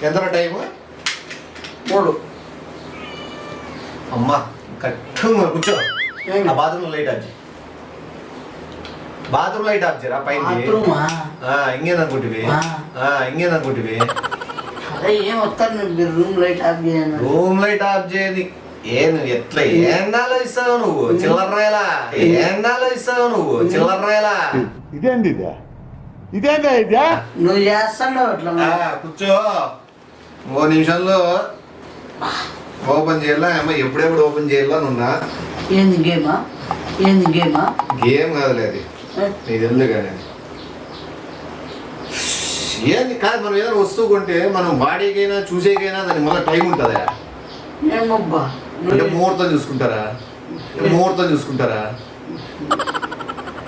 ఎంత టైము? 3. అమ్మా కట్టుగా కూర్చో. ఆ బాత్రూమ్ లైట్ ఆఫ్ చేయి. బాత్రూమ్ లైట్ ఆఫ్ చేయరా పైన. ఇంకేదనుకుంటువి ఇంకేదనుకుంటువి? అదే ఏం వస్తాను రూమ్ లైట్ ఆఫ్ చేయను. రూమ్ లైట్ ఆఫ్ చేయని నువ్వు ఎట్లా ఏండాలో ఇస్తావు నువ్వు చిల్లర్రాయలా? ఏండాలో ఇస్తావు నువ్వు చిల్లర్రాయలా? ఇదేందా నువ్వు చేస్తావు అట్లా. కూర్చో. 3 నిమిషాల్లో ఓపెన్ చేయాలా? అమ్మ ఎప్పుడెప్పుడు ఓపెన్ చేయాలా? నున్నా ఏంది గేమా? ఏంది గేమా? గేమ్ కాదులే అది, నీకు తెలుదు కానీ. ఏంది కాదు, మనం ఏదైనా వస్తువు కొంటే మనం వాడేకైనా చూసేకైనా దానికి మళ్ళీ టైం ఉంటుందా? ఏమబ్బా అంటే ముహూర్తం చూసుకుంటారా? ముహూర్తం చూసుకుంటారా?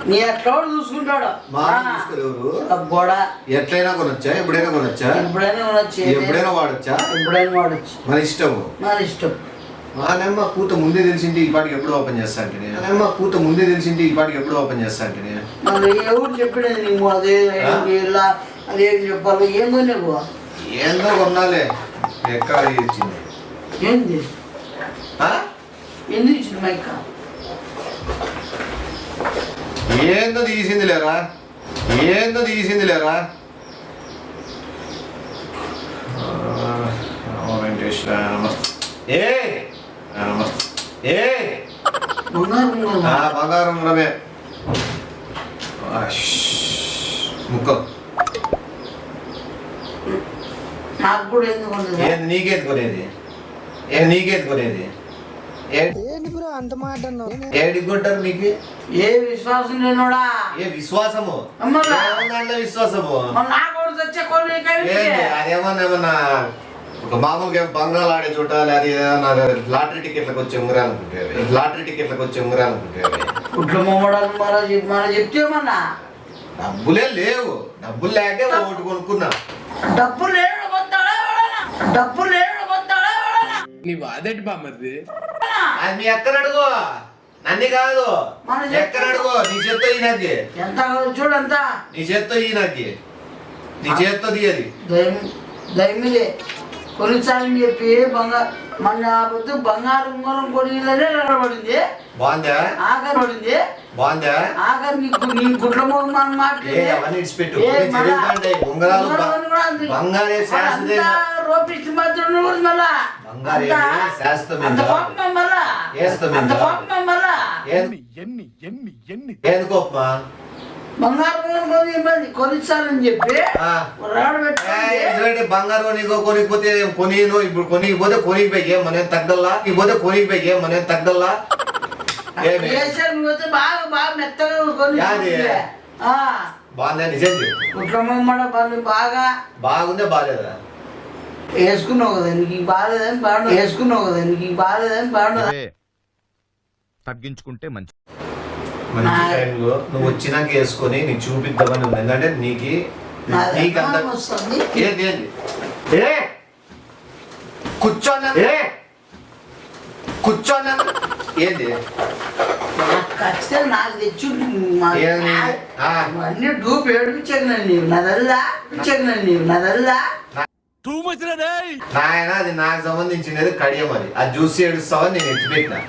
నీ ఎట్లా చూసుకుంటాడు. ఎట్లయినా కొనొచ్చా? ఎప్పుడైనా కొనొచ్చా? ఎప్పుడైనా వాడొచ్చా? మన ఇష్టము. నానమ్మ కూత ముందే తెలిసింటే ఈ పాటికి ఎప్పుడు ఓపెన్ చేస్తా అంటే నానమ్మ కూత ముందే తెలిసింటే ఈ పాటికి ఎప్పుడు ఓపెన్ చేస్తా అంటే ఎవరు చెప్పినది నువ్వు? అదేం చెప్పాలి? ఏం కొన్నావు? ఏందో కొన్నాలే. ఎక్కడ ఇచ్చింది? ఏంది ఎందుకు ఇచ్చింది మా అక్క? ఏందో తీసింది లేరా? ఏందో తీసింది లేరా? బంగారం రమే ముక్క నాకు కూడా ఎందుకు నీకేది కొనేది? నీకేది కొనేది? ఏడికి కొంటారు నీకు? ఏ విశ్వాసం లేనోడా? ఏ విశ్వాసము? విశ్వాసము అదేమన్నా ఒక మామూలుగా బంగాళ ఆడే చోట లేదా లాటరీ టికెట్లకు వచ్చే ఉంగరాలు అనుకుంటారు. లాటరీ టికెట్లకు వచ్చే ఉంగరాలు అనుకుంటారు. మనం చెప్తేమన్నా డబ్బులే లేవు. డబ్బులు లేక ఒకటి కొనుక్కున్నా. డబ్బు లేడు డబ్బు లేడు నీ బాధటి బామ్మది. అది మీ ఎక్కడ అడుగు, నన్ను కాదు. ఎక్కడ అడుగు? నీ చేత్తో ఈ నాకి ఎంత చూడంతా. నీ చేత్తో ఈ నాకి నీ చేత్తో తీయది. దయమిలే కొనిసాలని చెప్పి మన పొద్దు బంగారు ఉంగరం కొనిలనే నిలబడింది. బాగుందా? ఆఖరి పడింది. బాగుందా? ఆఖరి నీ గుడ్ల మొహం మనం మాట్లాడి ఉంగరాలు బంగారే శాస్త్ర రోపిస్తు మాత్రం మళ్ళా ఎందుకోపమా బంగారు కొనిస్తానని చెప్పి బంగారు కొనిపోతే కొనిను. ఇప్పుడు కొనిపోతే కొనిపోయి ఏమనే తగ్గల్లా? ఇపోతే కొనిపోయి ఏమనే తగ్గల్లా? బాగా బాగా మెత్తగా కొని బాగుందా? నిజం బాగా బాగుందా? బాగాలేదా? వేసుకున్నావు కదా నీకు బాగాలేదని బాగుండదు. వేసుకున్నావు కదా నీకు బాగాలేదని బాగుండదు. తగ్గించుకుంటే మంచి మంచి టైంలో నువ్వు వచ్చినాక వేసుకొని నీకు చూపిద్దామని ఉంది. ఎందుకంటే కూర్చోన్నా కూర్చోన్నా ఏంది ఖచ్చితంగా నాకు తెచ్చి అన్ని డూపు ఏడిపించాను నీవు నదల్లా నదల్లా నాయన. అది నాకు సంబంధించినది కడియం. అది చూసి ఏడుస్తావని నేను ఎత్తిపెట్టినా.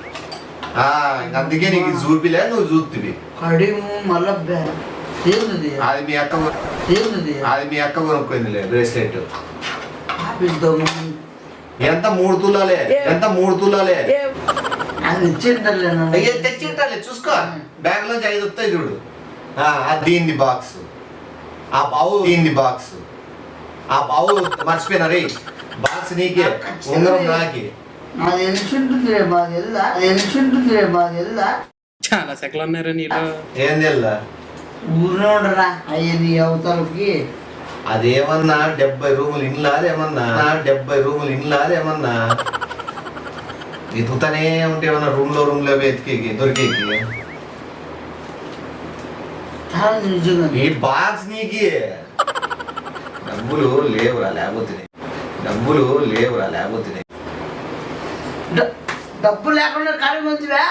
అందుకే నీకు చూపిలే, నువ్వు చూస్తువి. కడియము మళ్ళా అది మీ అక్క కొనుక్కుందిలే బ్రేస్లెట్. ఎంత 3 తులాలే? ఎంత 3 తులాలే? తెచ్చింటాలే చూసుకో. బ్యాగ్ లోంచి 5 వస్తాయి చూడు. దీన్ని బాక్స్, ఆ బావు దీన్ని బాక్స్, ఆ బావు మర్చిపోయినా రే. బాక్స్ నీకే, ఉంగరం నాకే. చాలా సెకలు ఉన్నారా నీలో? ఏం తెల్దా? ఊరిలో ఉండరా అయ్యి అవతలకి. అదేమన్నా 70 రూములు ఇండ్లా? ఏమన్నా 70 రూములు ఇండ్లా? ఏమన్నా వెతుకుతానే ఉంటే ఏమన్నా రూమ్ లో వెతికేకి దొరికేకి. ఈ బాక్స్ నీకి డబ్బులు లేవురా లేకపోతే డబ్బు లేకుండా కాడి కొంతివా?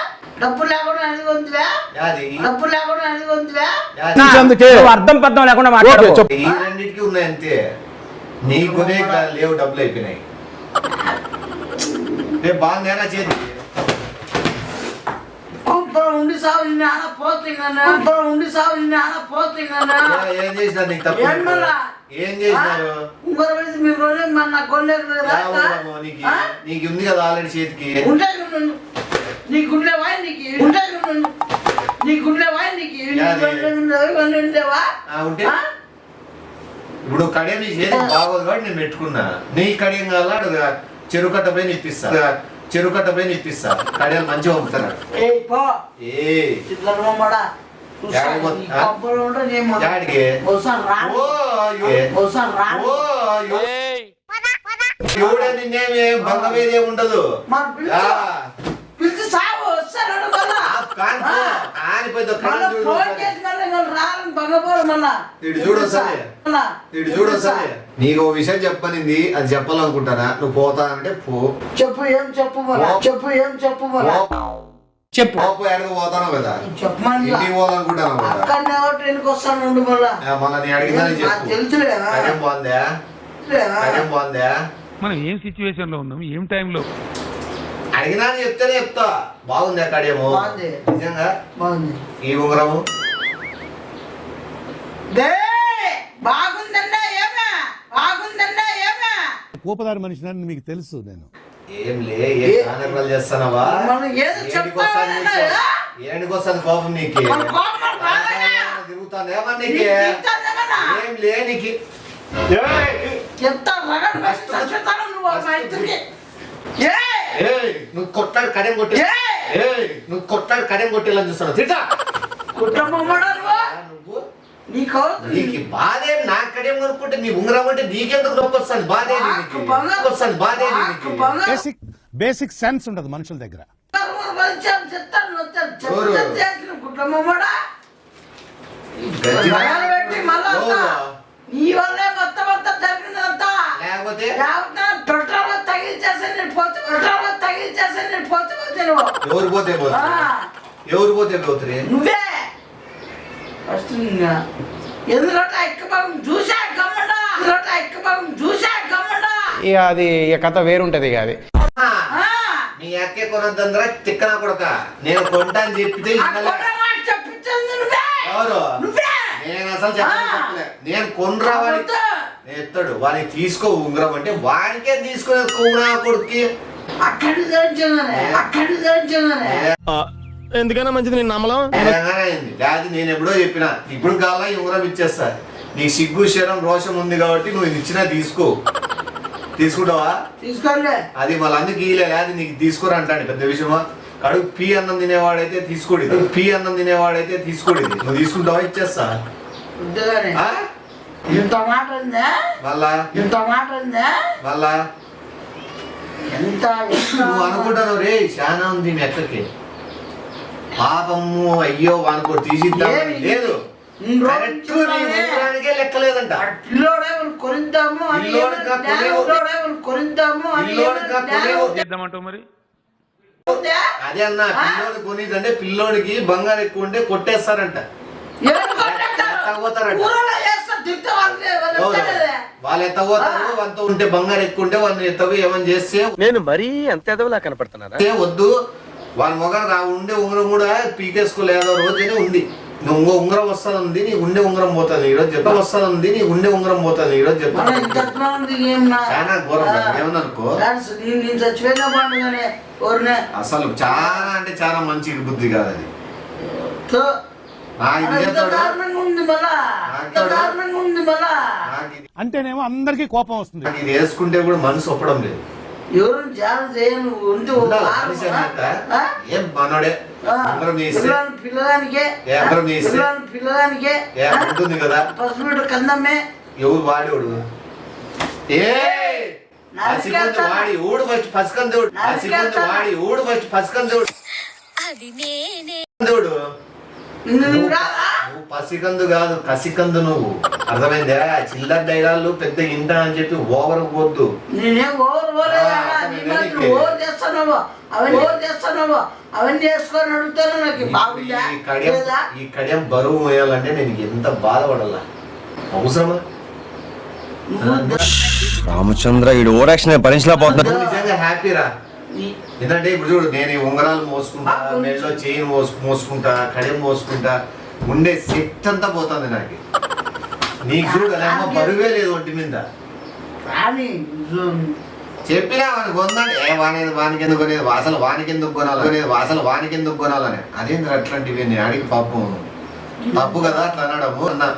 డబ్బు లేకుండా అది కొంతివా? డబ్బు లేకుండా అది కొంతివా? అర్థం పర్థం లేకుండా ఈ రెండింటికి ఉన్నాయి అంతే. నీకునే లేవు, డబ్బులు అయిపోయినాయి. రేపు బాగుందేనా చేతి ఉండి సాగు ఉండి సాగు ఏం చేసినారు నీకు తప్పు? ఏం చేసినారు? నీకు ఉంది కదా ఆల్రెడీ చేతికి. నీకుండేవా ఉంటే ఇప్పుడు కడియం నీ చేతికి బాగోదు కాబట్టి నేను పెట్టుకున్నా. నీ కడియం కావాలా చెరుకట్ట పోయి ఇప్పిస్తా, చెరుకట్ట పోయి ఇప్పిస్తా. కడియాలు మంచిగా పంపుతారు. ఎవడే నిన్నేమి బంగమేదే ఉండదు. పిలిచి సాగు వస్తాడు నీకు ఓ విషయం చెప్పనింది, అది చెప్పాలనుకుంటానా? నువ్వు పోతానంటే పో. చెప్పు ఏం చెప్పు చెప్పు ఎక్కడికి పోతాను కదా, చెప్పమని ఇంటికి పోవాలనుకుంటాను మళ్ళా మళ్ళీ నేను అడిగిందని చెప్పు. తెలుసులే కడియం బాగుందా? కడియం బాగుందా? మనం ఏం సిచ్యువేషన్ లో ఉన్నాం, ఏం టైంలో అడిగినా చెప్తేనే చెప్తా. బాగుందా కడియము? నిజంగా బాగుంది. ఈ ఉంగరము బాగుందండా ఏమే కోపదారి మనిషిని మీకు తెలుసు. నేను ఏం లే కార్యక్రమాలు చేస్తానవా? ఏడికొస్తాను కోపం నీకు? తిరుగుతాను ఏమన్నా నీకు? ఏం లే నీకు నువ్వు కొట్టాడు కడియం కొట్టి, నువ్వు కొట్టాడు కడియం కొట్టేలా చూస్తాను. తిట్టా నువ్వు నీకు బాధే. నా కడియం కొనుక్కుంటే నీ ఉంగరం అంటే నీకెందుకు నొప్పి వస్తుంది? బాధేది వస్తుంది, బాధేది. బేసిక్ సెన్స్ ఉండదు మనుషుల దగ్గర. నీ వల్లే మొత్తం జరిగిందంతా. లేకపోతే ఎవరు పోతే ఎవరు పోతే పోతుంది? నువ్వే ఎందుకంటే ఎక్కబాగం చూసా గమ్మండా, ఇక అది కథ వేరుంటది ఇక అది. నీ అక్కే కొనొద్దందరా తిక్కనా కొడక. నేను కొంటా అని చెప్పితే ఎవరు? నేను అసలు చెప్పలే. నేను కొనరా వాడికి ఎత్తాడు, వాడికి తీసుకో ఉంగరం అంటే వాడికే తీసుకునే కొనా కొడుక్కి. ఎందుకైనా మంచిది నేను నమ్మలం. లేదు నేను ఎప్పుడో చెప్పినా, ఇప్పుడు కావాలా ఈ ఉంగరం ఇచ్చేస్తా. నీకు సిగ్గు శరం రోషం ఉంది కాబట్టి నువ్వు ఇచ్చినా తీసుకో. తీసుకుంటావా? తీసుకోలే. అది మళ్ళీ అందుకు ఇలే, లేదు నీకు తీసుకోరా అంటాడు. పెద్ద విషయమా? కడుపు పీ అన్నం తినేవాడైతే తీసుకోడి, పీ అన్నం తినేవాడైతే తీసుకోడి. నువ్వు తీసుకుంటావా? ఇచ్చేస్తా. ఇంత మాట ఉందా? మళ్ళా ఇంత మాట ఉందా? మళ్ళా ఎంత నువ్వు అనుకుంటాను రే చాలా ఉంది మీ అక్కకి పాపము, అయ్యో వానుకో తీసిద్దాం లేదు. లెక్కలేదంట. మరి అదే అన్న, పిల్లోడు కొనిదంటే పిల్లోడికి బంగారం ఎక్కువ ఉంటే కొట్టేస్తారంట. వాళ్ళు ఎత్తపోతారు, వాళ్ళతో ఉంటే బంగారం ఎక్కువ ఉంటే వాళ్ళని ఎత్తవి ఏమని చేస్తే నేను మరీ అంత ఎదవలా కనపడుతున్నారా? వద్దు. వాళ్ళ మొగలు ఉండే ఉంగరం కూడా పీకేసుకోలేదో రోజైనా ఉంది. నువ్వు ఉంగరం వస్తుంది, నీ ఉండే ఉంగరం పోతుంది ఈరోజు చెప్ప వస్తుంది, నీ ఉండే ఉంగరం పోతుంది ఈరోజు చెప్ప. చాలా ఘోరం ఏమనుకో. అసలు చాలా అంటే చాలా మంచి బుద్ధి కాదు అది. అంటేనేమో అందరికి కోపం వస్తుంది. ఇది వేసుకుంటే కూడా మనసు ఒప్పడం లేదు. ఎవరు జాగ్రత్త చేయను ఏం మనోడే పిల్లదానికే ఉంటుంది కదా పసుపుడు కందమ్మే. ఎవరు వాడేవాడు? వాడి ఊడు ఫస్ట్ పసుకందేవుడు, వాడి ఊడు ఫస్ట్ పసుకందేవుడు. నువ్వు పసికందు కాదు, కసికందు. నువ్వు అర్థమైందా? చిల్లర డైలాగులు పెద్ద ఇంటా అని చెప్పి ఓవర్ పోద్దు. నేనేం ఓవర్ ఓవర్ చేస్తున్నావు, అవన్నీ చేసుకొని అడుగుతాను. నాకు బాగుందా? ఈ కడియం బరువు మోయాలంటే నేను ఎంత బాధపడాల? అవసరమా? రామచంద్ర ఈ ఓరాక్షన్ భరించలేకపోతున్నా. నువ్వు నిజంగా హ్యాపీరా? నీ- ఎందుకంటే ఇప్పుడు చూడు, నేను ఈ ఉంగరాలు మోసుకుంటా, మెడలో చైన్ మోసుకుంటా, కడియం మోసుకుంటా, ఉండే శక్తి అంతా పోతుంది నాకు. నీకు చూడు అమ్మ బరువే లేదు ఒంటి మీద. కానీ చెప్పినా వానికి కొందండి వానికి ఎందుకు కొనేది, అసలు వానికి ఎందుకు కొనాలని. అదేంద్ర అట్లాంటివి నేను అడిగి పాపం తప్పు కదా అట్లా అనడము అన్నా.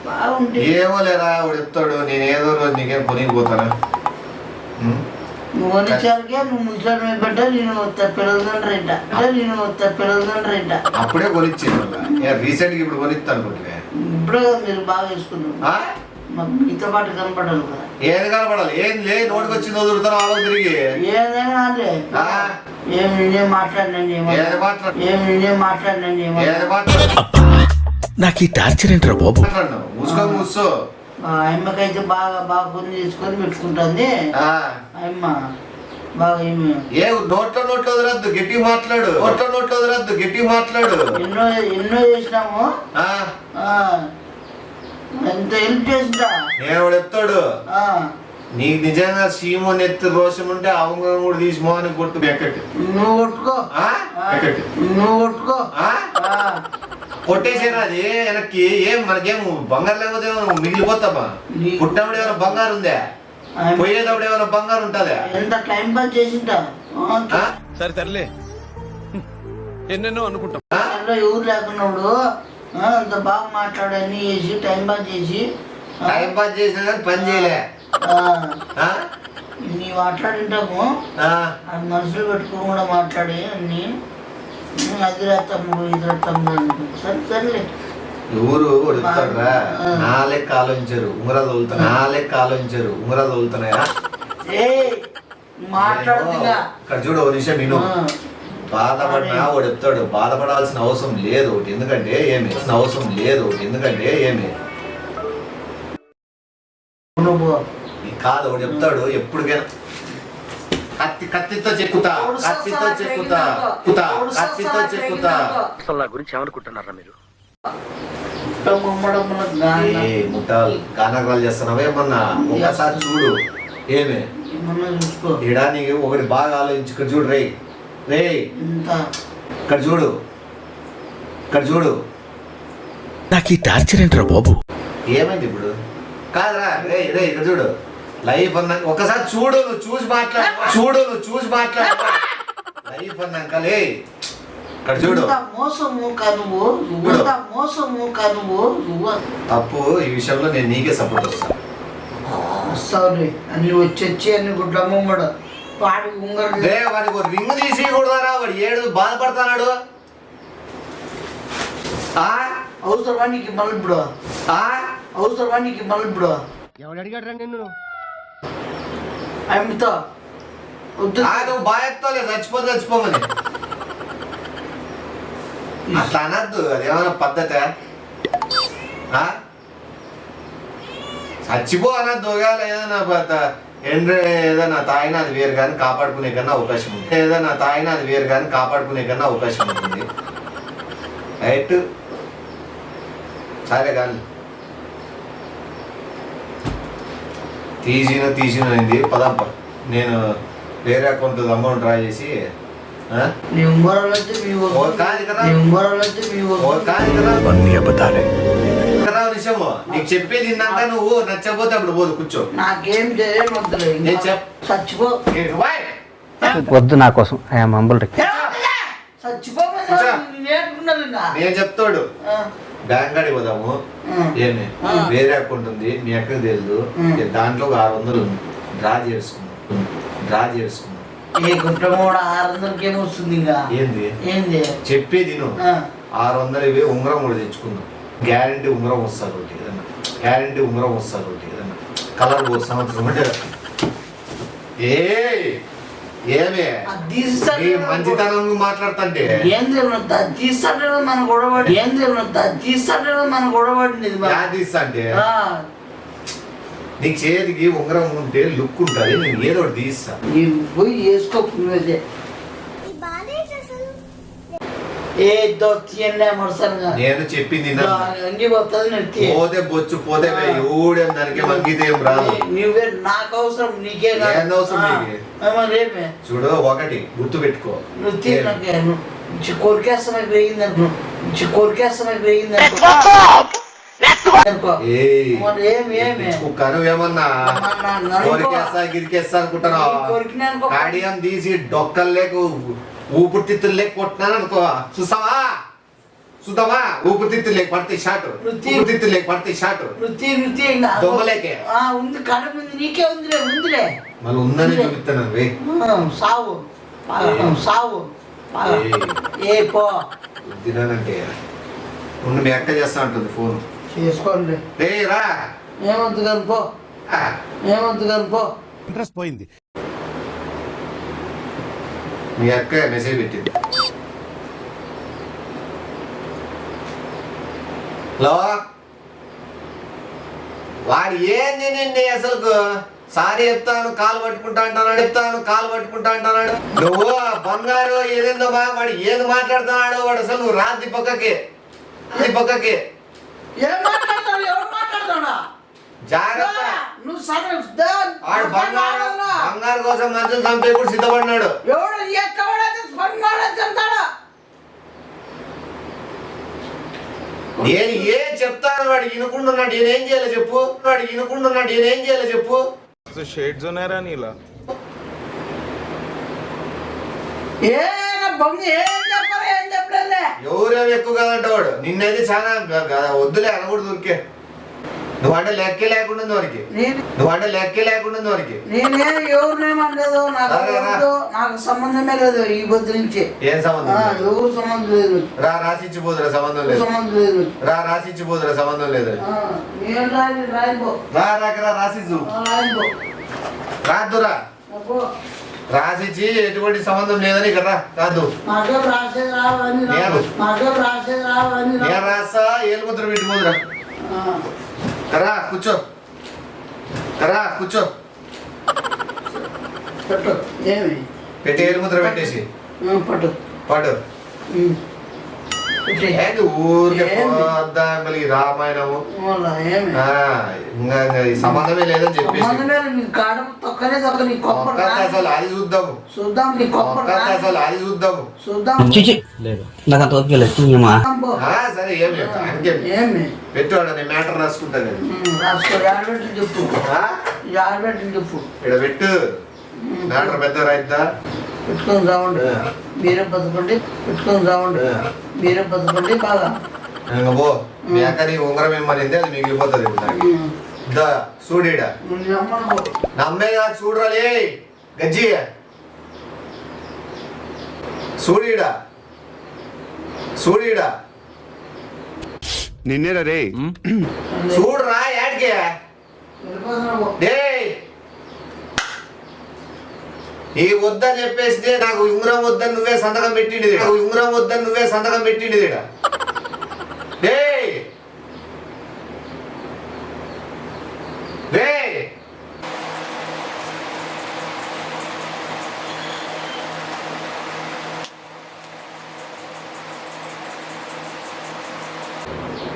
బాగుంటే ఏమో లేరా వాడు చెప్తాడు, నేను ఏదో రోజు నీకేం కొనిపోతాను. నువ్వు కొనిచ్చాకే నువ్వు ముసలి పెట్ట నేను పిల్లలంట అప్పుడే కొనిచ్చింది. రీసెంట్ గా ఇప్పుడు కొనిస్తాను అనుకుంటే ఇప్పుడే కదా మీరు బాగా వేసుకున్నారు. మీతో పాటు కనపడాలి కదా. ఏది కనపడాలి? ఏం లే, నోటికి వచ్చింది వదులుతాను ఆలోచన తిరిగి. ఏదైనా లే. ఏం నేనేం మాట్లాడినండి ఏది మాట్లాడినావు? నాకు ఈ టార్చర్ ఏంట్రా బాబు? మాట్లాడినావు మూసుకో. అమ్మకైతే బాగా బాగా కొన్ని తీసుకొని పెట్టుకుంటుంది. అమ్మ బాగా ఏమి నోట్లో వదలద్దు, గట్టిగా మాట్లాడు. ఎన్నో చేసినాము. ఎంత హెల్ప్ చేసిందా నేను చెప్తాడు. నీకు నిజంగా సీమో నెత్తి రోషం ఉంటే అవంగం కూడా తీసి మోహన్ కొట్టు ఎక్కటి. నువ్వు కొట్టుకో. కొట్టేసారా అది వెనక్కి? ఏం మనకేం బంగారు లేకపోతే మిగిలిపోతామా? పుట్టినప్పుడు ఏమైనా బంగారు ఉందా? పోయేటప్పుడు ఏమైనా బంగారు ఉంటుందా? ఎంత టైం పాస్ చేసిందా? సరే తరలే, ఎన్నెన్నో అనుకుంటాం. ఎవరు లేకున్నప్పుడు అంత బాగా మాట్లాడి అన్ని చేసి టైం పాస్ చేసి చేసినా కానీ పని చేయలే. నీ మాట్లాడింటాము అది మనసులో పెట్టుకుని కూడా మాట్లాడి అన్ని అది రత్తమ్ము ఇది రత్తమ్ము సరే సరేలే. ఎవరు చెప్తాడురా, నా లెక్క ఆలోచించరు ఉంగరాలు వదులుతున్నాయా? మాట్లాడుతుందా ఇక్కడ చూడు ఓ నిమిషం నేను బాధపడినా వాడు చెప్తాడు బాధపడాల్సిన అవసరం లేదు ఒకటి, ఎందుకంటే ఏమి కాదు వాడు చెప్తాడు ఎప్పటికైనా కత్తితో చెక్కుతా. అసలు నా గురించి ఏమనుకుంటున్నారా మీరు? ముట్టాలు గానకాలు చేస్తున్నావా ఏమన్నా? ఒకసారి చూడు ఏమే ఇడా నీకు ఒకటి బాగా ఆలోచించు. ఇక్కడ చూడు రే ఇక్కడ చూడు నాకు ఈ టార్చర్ ఏంట్రా బాబు? ఏమైంది ఇప్పుడు? కాదురా రే ఇక్కడ చూడు లైఫ్ అన్నా ఒకసారి చూడు, నువ్వు చూసి మాట్లాడు. లైఫ్ అన్నాక లే ఇక్కడ చూడు. తప్పు ఈ విషయంలో నేను నీకే సపోర్ట్ వస్తాను. అన్ని వచ్చి అన్ని గుడ్లమ్మ కూడా వాడి ఉంగరం వాడికి ఒక రింగ్ తీసి కూడదారా? వాడు ఏడు బాధపడతాడు. అవసరమా నీకు మళ్ళీ ఇప్పుడు? ఎవడు అడిగాడు రా నిన్ను? అమ్మితో నువ్వు బాధతోలే చచ్చిపోమని అట్లా అనద్దు. అదేమన్నా పద్ధతి? చచ్చిపో అనద్దు. ఏదైనా తాగినా అది వేరు కానీ కాపాడుకునే కన్నా అవకాశం ఉంటుంది. రైట్ సరే కానీ తీసిన అయింది పదంప. నేను వేరే అకౌంట్ అమౌంట్ డ్రా చేసి నిజము నీకు చెప్పేది ఇందాక నువ్వు నచ్చకపోతే అప్పుడు పోదు కూర్చో. నాకేం చచ్చిపో వద్దు నా కోసం ఐఎమ్ హంబుల్ నేను చెప్తాడు బ్యాంక్ కాడికి పోదాము. ఏమి వేరే అకౌంట్ ఉంది మీ అక్కడికి తెలియదు, దాంట్లో ఒక 600 ఉంది, డ్రా చేసుకున్నాం. ఏంది చెప్పేది నువ్వు 600 ఉంగరం కూడా తెచ్చుకుందాం. గ్యారంటీ ఉంగరం వస్తారు ఒకటి ఏదన్నా, కలర్ సంవత్సరం అంటే ఏమే మంచితనం మాట్లాడుతుంటే మన గొడవడింది అంటే నీకు చేతికి ఉంగరం ఉంటే లుక్ ఉంటుంది. నేను ఏదో ఒకటి తీస్తా. పోయి వేసుకో ఏ తీయండి మరసంగా నేను చెప్పింది అంగి పోతుంది నెత్తి పోతే బొచ్చు పోతే ఊడే దానికి మంగితేం రాదు. నువ్వే నాకు అవసరం నీకే అవసరం నీకే రేపే చూడు. ఒకటి గుర్తు పెట్టుకో, నువ్వు తీరినాకే కొరికేస్తామని వేయిందనుకో వేయిందనుకో నువ్వేమన్నా కొరికేస్తా గిరికేస్తా అనుకుంటున్నావు. కాడియం తీసి డొక్కలు లేక ఊపిరితిత్తులు లేక కొట్టినాను అనుకో. చూసావా ఊపిరితిత్తులు లేక పడితే షాట్, ఊపిరితిత్తులు లేక పడితే షాట్ దొమ్మలేకే ఉంది కడుపు ఉంది నీకే ఉందిలే మళ్ళీ ఉందని చూపిస్తాను. సావు ఏ పో తినానంటే ఉండి మీ అక్క చేస్తా ఉంటుంది ఫోన్ చేసుకోండి. రా ఏమొద్దు కానీ పో ఇంట్రెస్ట్ పోయింది. మీ అక్క మెసేజ్ పెట్టింది. హలో, వాడు ఏంది నిన్ను అసలు సారీ చెప్తాను కాలు పట్టుకుంటా అంటున్నాడు, నువ్వు బంగారు ఏదేందో వాడు ఏది మాట్లాడుతున్నాడు. వాడు అసలు నువ్వు రాత్రి పక్కకి జాగ్రత్త. వాడు బంగారు కోసం మంచం చంపే కూడా సిద్ధపడినాడు. నేను ఏం చెప్తాను వాడు ఇనుకుంటున్నాడు. నేనేం చేయాలి చెప్పు. షేడ్స్ ఉన్నారా నీలా? ఎవరేమి ఎక్కువ కదంట వాడు. నిన్నైతే చాలా వద్దులే అనకూడదు ఊరికే. నువ్వంటే లెక్కే లేకుండా వారికి. నేనేం ఎవరినేమనలేదు. నాకు సంబంధమే లేదు ఈ బొద్దు నుంచి. ఏం సంబంధం? ఎవరు సంబంధం లేదు. రాసిచ్చిపోదురా సంబంధం లేదు. నేను రాయిపో రాసిచ్చు రాదురా. రాసిచ్చి ఎటువంటి సంబంధం లేదని ఇక్కడ రాదు. నేను రాస్తా ఏలుముద్ర పెట్టిపోదురా. కరా కూర్చో పెట్టి ఏలుముద్ర పెట్టేసి పడు. ఊరికే రామాయణము ఈ సంబంధమే లేదని చెప్పేసి అసలు అది చూద్దాము. నాకు అంత ఓపిక లేదు. సరే ఏమి పెట్టువాడు నేను మ్యాటర్ రాసుకుంటాను. ఇక్కడ పెట్టు మ్యాటర్ పెద్ద రాయిద్దా. పెట్టుకొని రావండి మీరే బతుకండి బాగా. పో మీ అక్క నీ ఉంగరం ఏమనింది అది మిగిలిపోతుంది. చూడీడా నమ్మే కాదు చూడరాలే గజ్జి చూడీడా నిన్నేరా రే చూడరా యాడికే ఈ వద్దని చెప్పేసి నాకు ఉంగరం వద్దని నువ్వే సంతకం పెట్టింది.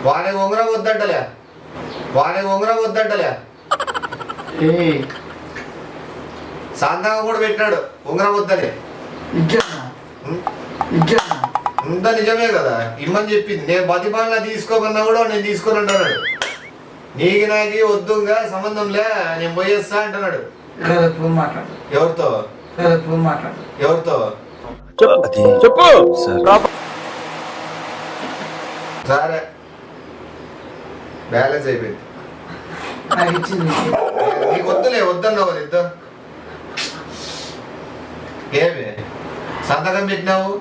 వానికి ఉంగరం వద్దంటలే సంతకం కూడా పెట్టినాడు ఉంగరం వద్దని. ఇంత నిజమే కదా ఇమ్మని చెప్పింది. నేను బతిపాలన తీసుకోమన్నా కూడా నేను తీసుకొని అంటున్నాడు. నీకు నాకు వద్దుగా సంబంధంలే నేను పోయేస్తా అంటున్నాడు. ఎవరితో చెప్పు సరే బ్యాలెన్స్ అయిపోయింది. నీకు వద్దన్నావు ఇద్దరు ఏమి సంతకం పెట్టినావు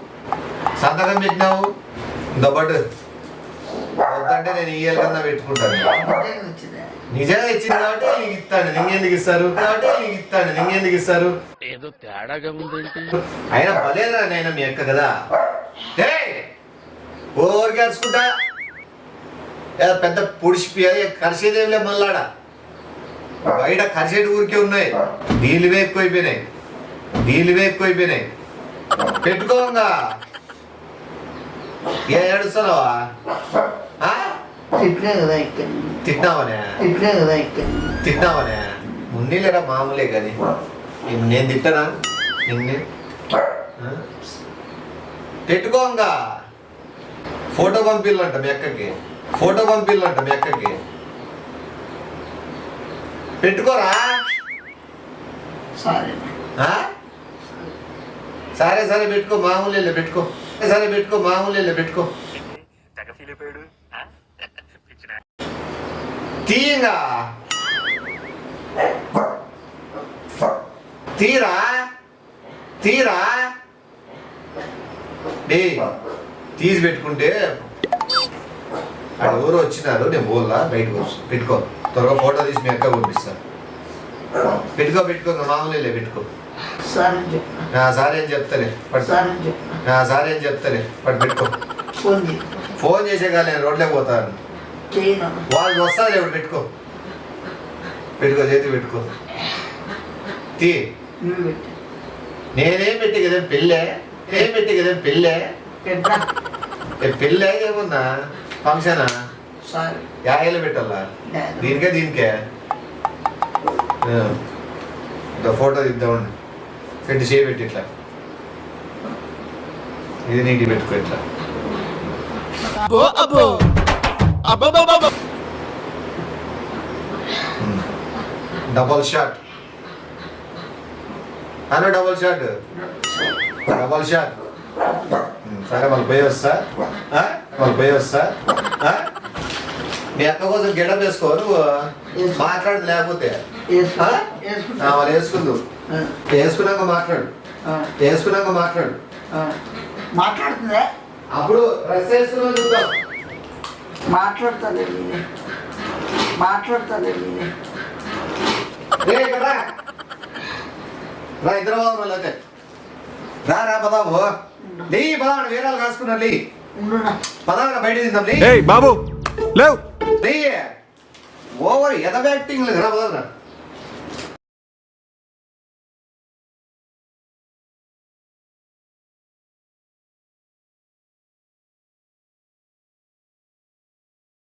దొబ్బట్టు వద్దంటే నేను ఈ కన్నా పెట్టుకుంటాను. నిజంగా ఇచ్చింది కాబట్టి నీకు ఇస్తాను. నీకెందుకు ఇస్తారు ఏదో తేడాగా ఉందంటే అయినా భలేదురా నేను మీ అక్క కదా. ఊరికి అరుచుకుంటా పెద్ద పొడిచిపి అది కరిసేదేమిలే మళ్ళాడ బయట కరిసేటి ఊరికే ఉన్నాయి. నీళ్ళువే ఎక్కువైపోయినాయి పెట్టుకోంగా ఏడుస్తున్నావా? తిట్లే కదా ఇక్కడ తిట్టినావనే? తిట్లే కదా ఇక్కడ తిట్టినావనే? ఉన్నీలేరా మామూలే కానీ నేను తిట్టనా నిన్ను? పెట్టుకోంగా ఫోటో పంపిల్లంట మీ అక్కకి, ఫోటో పంపిల్లంట మీ అక్కకి. పెట్టుకోరా? సరే ఆ? సరే సరే పెట్టుకో, మామూలే పెట్టుకో. సరే పెట్టుకో, మామూలే పెట్టుకో. తీయంగా తీరా తీరా డే తీసి పెట్టుకుంటే అక్కడ ఎవరు వచ్చినారు, నేను పోలా బయటకు వచ్చి పెట్టుకో. త్వరగా ఫోటో తీసి మీ అక్క పంపిస్తాను. పెట్టుకో పెట్టుకో, మామూలే పెట్టుకో. సరే చెప్పు సారీ అని చెప్తాలే సరే చెప్పు సారీ అని చెప్తాలే పెట్టుకో. ఫోన్ చేయి ఫోన్ చేసే కానీ నేను రోడ్లే పోతాను. చేయను వాళ్ళు వస్తారు ఎవరు పెట్టుకో. పెట్టుకో, చేతి పెట్టుకో. తీ. నువ్వు పెట్టు నేనేం పెట్టి కదా పెళ్ళే, ఏం పెట్టి కదా పెళ్ళే. పెట్టా పెళ్ళే ఏమున్నా ఫంక్షనా? సరే యాయలు పెట్టాలా? దీనికే దీనికే ఫోటో తీద్దామండి. పెట్టి చేయబెట్టి ఇట్లా ఇది నీటి పెట్టుకో ఇట్లా. డబల్ షాట్ అన్న, డబల్ షాట్ డబల్ షాట్. సరే మళ్ళీ పోయి వస్తా, మళ్ళీ పోయి వస్తా. మీ అక్క కోసం గెడప్ వేసుకో నువ్వు, మాట్లాడదు లేకపోతే. వాళ్ళు వేసుకుందు, వేసుకున్నాక మాట్లాడు, వేసుకున్నాక మాట్లాడు. మాట్లాడుతుందా? అప్పుడు డ్రెస్ వేసుకున్నా చూద్దాం. మాట్లాడతాలే నేనే మాట్లాడతాలే నేనే ఇక్కడ రా, రా ఇద్దరు బాబు వాళ్ళైతే రా రా పదాము లే, పదాడు వేరే వాళ్ళు కాసుకున్నారు లే, ఉండునా పదాగా బయట తిందాం లే. బాబు లేవు. ఓవర్ ఎద యాక్టింగ్ లేదు రా పదాం రా.